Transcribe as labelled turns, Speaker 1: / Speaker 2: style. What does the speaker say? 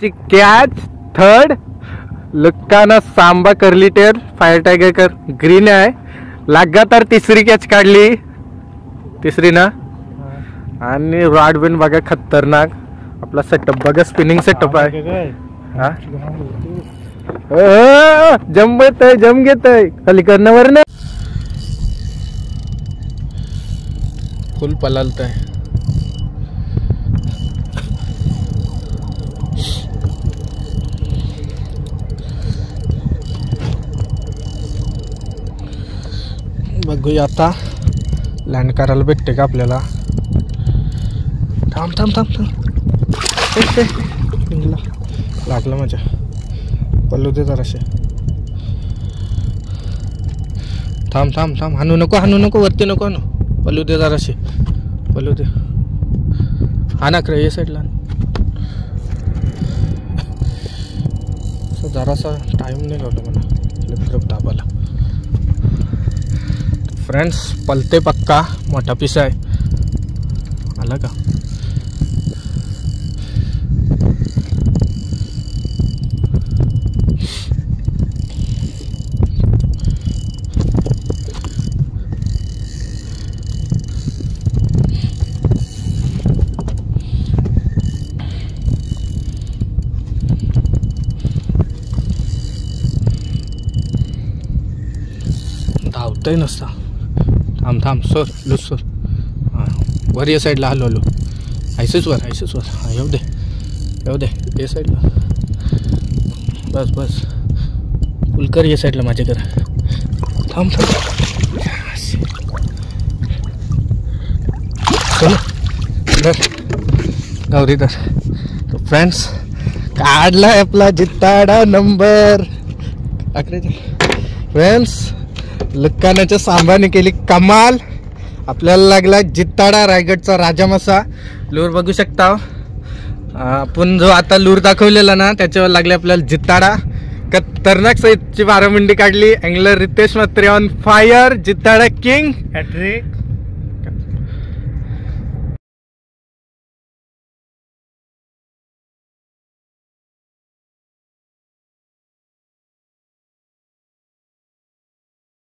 Speaker 1: catch third लुक्कानं Samba करली टेर fire tiger कर ग्रीन आहे लगातार तिसरी कॅच काढली तिसरी ना आणि रॉडबिन बघा खतरनाक आपला सेटअप बघा स्पिनिंग सेटअप आहे हा जम घेतय जम घेतय खाली करण्यावर ना फुल पलालतय बघूया आता लँड करायला भेटते का आपल्याला थांब थांब थांब थांब लागलं माझ्या पल्लू दे जराशे थांब थांब थांब हाणू नको वरती नको हाणू पल्लू दे जराशे पल्लू दे हा ना ये साईडला जरासा टाइम नाही लावला मला लिफ्ट दाबाला फ्रेंड्स पलते पक्का मोठा पीस आहे आला का धावतही नसता थांब थांब सोर लूज सोर हां वर या साईडला हलवलो ऐसेच वर हां येऊ दे ये साईडला बस बस फुलकर या साईडला माझ्याकडे थांब थांब चलो धर गौरी धर तो फ्रेंड्स काढलाय आपला जित्ताडा नंबर फ्रेंड्स लुक्कानाच्या सांबाने केली कमाल आपल्याला लागला जित्ताडा रायगडचा राजा मासा लूर बघू शकता आपण जो आता लूर दाखवलेला ना त्याच्यावर लागले आपल्याला जित्ताडा खतरनाक साईजची 12 मिनिटे काढली angler Ritesh Mhatre on fire जित्ताडा किंग हॅट्रिक